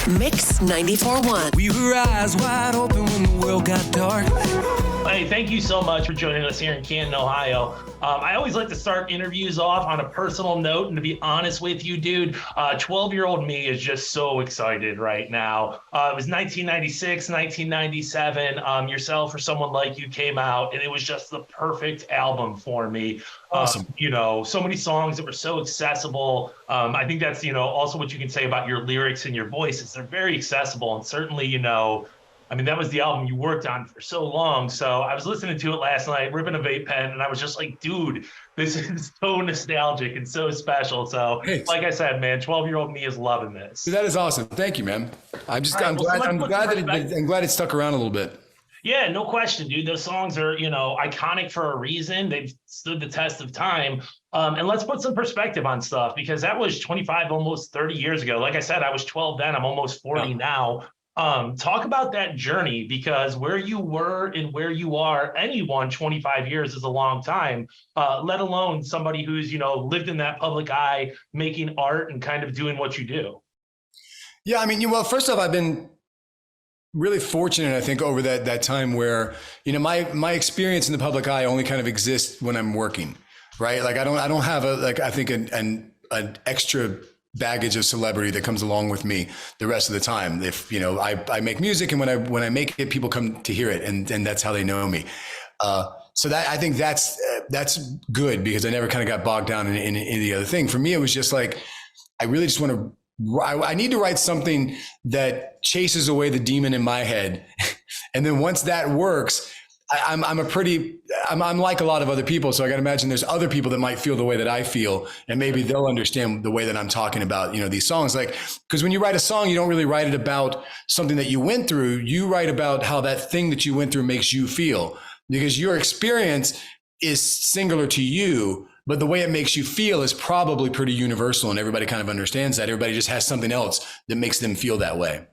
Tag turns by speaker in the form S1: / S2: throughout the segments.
S1: Mix 94.1.
S2: We were eyes wide open when the world got dark.
S3: Hey, thank you so much for joining us here in Canton, Ohio. I always like to start interviews off on a personal note, and to be honest with you, dude, 12-year-old me is just so excited right now. It was 1996, 1997. Yourself or Someone Like You came out, and it was just the perfect album for me.
S2: Awesome.
S3: So many songs that were so accessible. I think that's, also what you can say about your lyrics and your voice is they're very accessible, and certainly, that was the album you worked on for so long. So I was listening to it last night, ripping a vape pen, and I was just like, dude, this is so nostalgic and so special. So like I said, man, 12-year-old me is loving this.
S2: That is awesome. Thank you, man. I'm glad it stuck around a little bit.
S3: Yeah, no question, dude. Those songs are, iconic for a reason. They've stood the test of time. And let's put some perspective on stuff, because that was 25, almost 30 years ago. Like I said, I was 12 then. I'm almost 40 now. Talk about that journey, because where you were and where you are, anyone 25 years is a long time, let alone somebody who's, lived in that public eye, making art and kind of doing what you do.
S2: Yeah, well, first off, I've been really fortunate, I think, over that time where, my experience in the public eye only kind of exists when I'm working, right? Like I don't have an extra baggage of celebrity that comes along with me the rest of the time. If, I make music, and when I make it, people come to hear it, and that's how they know me. So that, I think that's good, because I never kind of got bogged down in any the other thing. For me, it was just like, I really just I need to write something that chases away the demon in my head. And then once that works, I'm like a lot of other people. So I got to imagine there's other people that might feel the way that I feel, and maybe they'll understand the way that I'm talking about, these songs. Like, because when you write a song, you don't really write it about something that you went through. You write about how that thing that you went through makes you feel, because your experience is singular to you, but the way it makes you feel is probably pretty universal, and everybody kind of understands that. Everybody just has something else that makes them feel that way,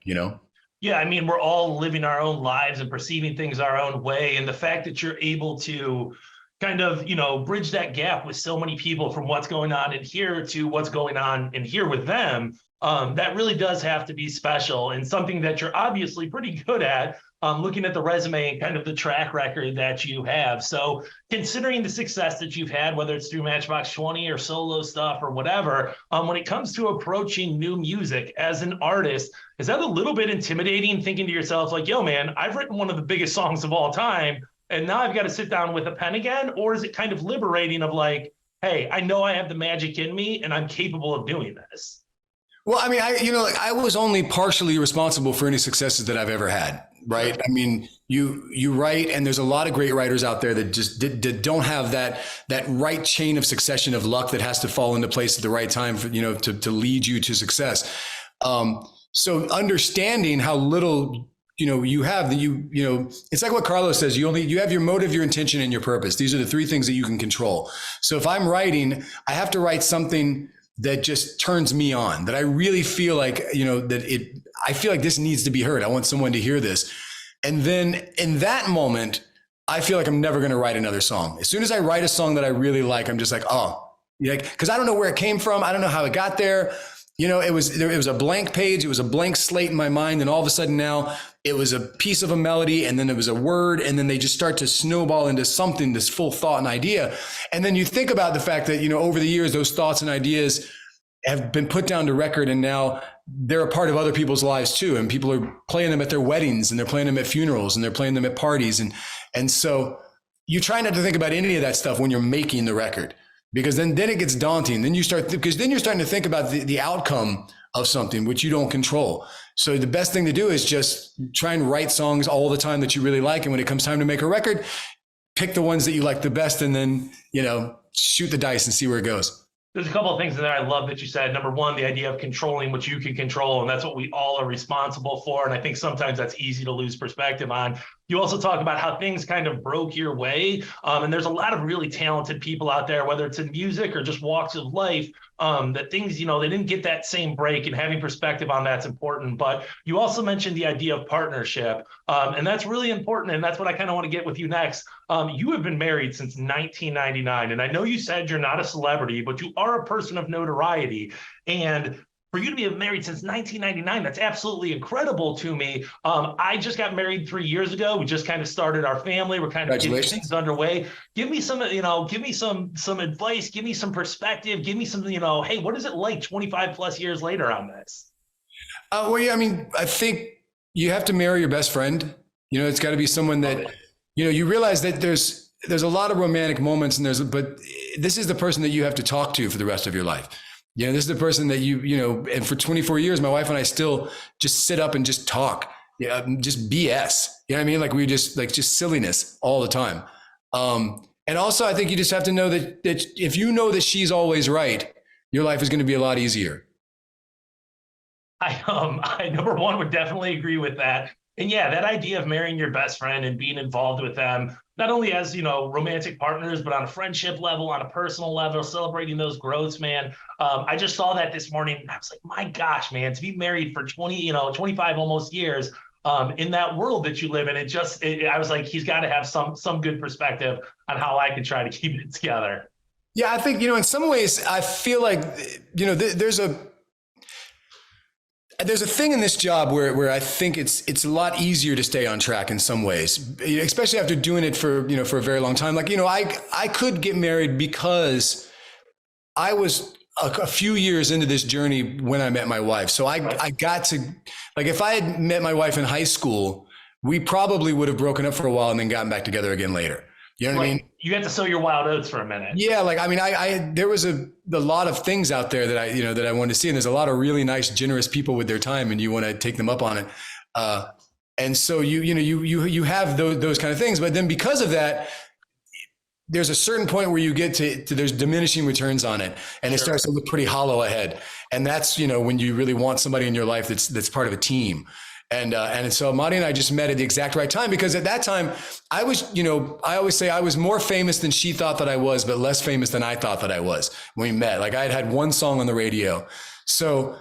S3: Yeah, we're all living our own lives and perceiving things our own way. And the fact that you're able to kind of, bridge that gap with so many people, from what's going on in here to what's going on in here with them, that really does have to be special, and something that you're obviously pretty good at, looking at the resume and kind of the track record that you have. So considering the success that you've had, whether it's through Matchbox 20 or solo stuff or whatever, when it comes to approaching new music as an artist, is that a little bit intimidating, thinking to yourself like, yo, man, I've written one of the biggest songs of all time, and now I've got to sit down with a pen again? Or is it kind of liberating of like, hey, I know I have the magic in me and I'm capable of doing this?
S2: Well, I was only partially responsible for any successes that I've ever had, right? You write, and there's a lot of great writers out there that just don't have that right chain of succession of luck that has to fall into place at the right time for, to lead you to success. So understanding how little, you have, it's like what Carlos says, you have your motive, your intention, and your purpose. These are the three things that you can control. So if I'm writing, I have to write something that just turns me on, that I really feel like, I feel like this needs to be heard. I want someone to hear this. And then in that moment, I feel like I'm never going to write another song. As soon as I write a song that I really like, I'm just like, because I don't know where it came from. I don't know how it got there. It was a blank page. It was a blank slate in my mind. And all of a sudden now it was a piece of a melody, and then it was a word, and then they just start to snowball into something, this full thought and idea. And then you think about the fact that, over the years, those thoughts and ideas have been put down to record, and now they're a part of other people's lives too. And people are playing them at their weddings, and they're playing them at funerals, and they're playing them at parties. And so you try not to think about any of that stuff when you're making the record, because then it gets daunting. Then you're starting to think about the outcome of something which you don't control. So the best thing to do is just try and write songs all the time that you really like. And when it comes time to make a record, pick the ones that you like the best, and then, shoot the dice and see where it goes.
S3: There's a couple of things in there I love that you said. Number one, the idea of controlling what you can control, and that's what we all are responsible for. And I think sometimes that's easy to lose perspective on. You also talk about how things kind of broke your way. And there's a lot of really talented people out there, whether it's in music or just walks of life, that things, they didn't get that same break, and having perspective on that's important. But you also mentioned the idea of partnership, and that's really important. And that's what I kind of want to get with you next. You have been married since 1999, and I know you said you're not a celebrity, but you are a person of notoriety. And for you to be married since 1999, that's absolutely incredible to me. I just got married 3 years ago. We just kind of started our family. We're kind of getting things underway. Give me some, give me some advice. Give me some perspective. Give me some, hey, what is it like 25 plus years later on this?
S2: Well, yeah, I mean, I think you have to marry your best friend. It's got to be someone that, you realize that there's a lot of romantic moments but this is the person that you have to talk to for the rest of your life. This is the person that and for 24 years, my wife and I still just sit up and just talk, just BS. You know what I mean? Like we just silliness all the time. And also I think you just have to know that if you know that she's always right, your life is going to be a lot easier.
S3: I number one would definitely agree with that. And yeah, that idea of marrying your best friend and being involved with them, not only as, romantic partners, but on a friendship level, on a personal level, celebrating those growths, man. I just saw that this morning. And I was like, my gosh, man, to be married for 25 almost years in that world that you live in, I was like, he's got to have some good perspective on how I can try to keep it together.
S2: Yeah, I think, in some ways, I feel like, there's a thing in this job where I think it's a lot easier to stay on track in some ways, especially after doing it for a very long time. Like, I could get married because I was a few years into this journey when I met my wife. So I got to, like, if I had met my wife in high school, we probably would have broken up for a while and then gotten back together again later. You know what I mean?
S3: You got to sow your wild oats for a minute.
S2: Yeah. Like, I mean, there was a lot of things out there that I wanted to see. And there's a lot of really nice, generous people with their time and you want to take them up on it. And so you have those kind of things, but then because of that, there's a certain point where you get to there's diminishing returns on it and it starts to look pretty hollow ahead. And that's, when you really want somebody in your life that's part of a team. And so Marty and I just met at the exact right time, because at that time I was, I always say I was more famous than she thought that I was, but less famous than I thought that I was when we met. Like I had one song on the radio. So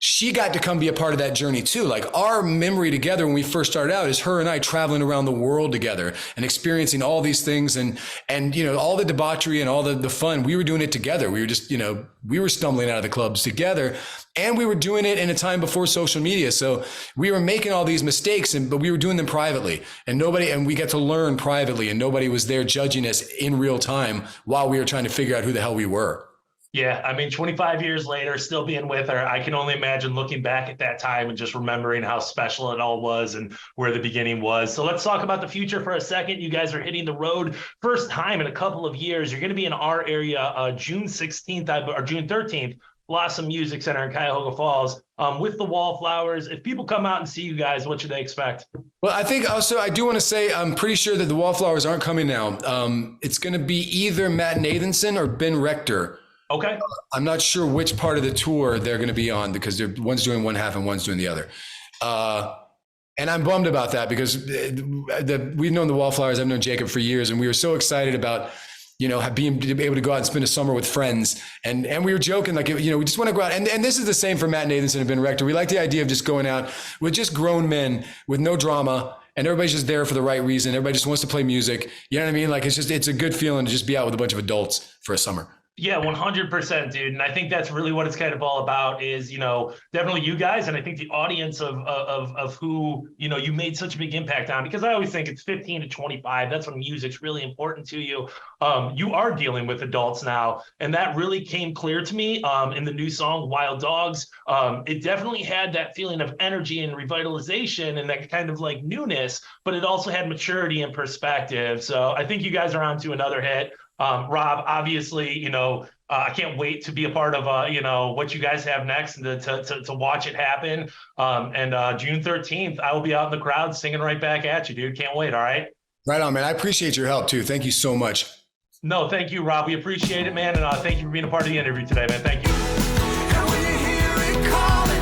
S2: she got to come be a part of that journey too. Like our memory together when we first started out is her and I traveling around the world together and experiencing all these things and all the debauchery and all the fun. We were doing it together. We were just, we were stumbling out of the clubs together, and we were doing it in a time before social media. So we were making all these mistakes but we were doing them privately and we got to learn privately, and nobody was there judging us in real time while we were trying to figure out who the hell we were.
S3: Yeah, I mean, 25 years later, still being with her, I can only imagine looking back at that time and just remembering how special it all was and where the beginning was. So let's talk about the future for a second. You guys are hitting the road first time in a couple of years. You're going to be in our area June 16th or June 13th, Blossom Music Center in Cuyahoga Falls with the Wallflowers. If people come out and see you guys, what should they expect? Well,
S2: I think also I do want to say I'm pretty sure that the Wallflowers aren't coming now. It's going to be either Matt Nathanson or Ben Rector.
S3: Okay.
S2: I'm not sure which part of the tour they're going to be on, because one's doing one half and one's doing the other. And I'm bummed about that, because we've known the Wallflowers. I've known Jacob for years, and we were so excited about, being able to go out and spend a summer with friends. And we were joking, like, we just want to go out. And this is the same for Matt Nathanson and Ben Rector. We like the idea of just going out with just grown men with no drama. And everybody's just there for the right reason. Everybody just wants to play music. You know what I mean? Like, it's a good feeling to just be out with a bunch of adults for a summer.
S3: Yeah, 100%, dude. And I think that's really what it's kind of all about is, definitely you guys. And I think the audience of who, you made such a big impact on, because I always think it's 15 to 25. That's when music's really important to you. You are dealing with adults now. And that really came clear to me in the new song, Wild Dogs. It definitely had that feeling of energy and revitalization and that kind of like newness, but it also had maturity and perspective. So I think you guys are on to another hit. Rob, obviously, I can't wait to be a part of, what you guys have next and to watch it happen. And June 13th, I will be out in the crowd singing right back at you, dude. Can't wait. All right.
S2: Right on, man. I appreciate your help too. Thank you so much.
S3: No, thank you, Rob. We appreciate it, man. And thank you for being a part of the interview today, man. Thank you.
S4: And when you hear it calling,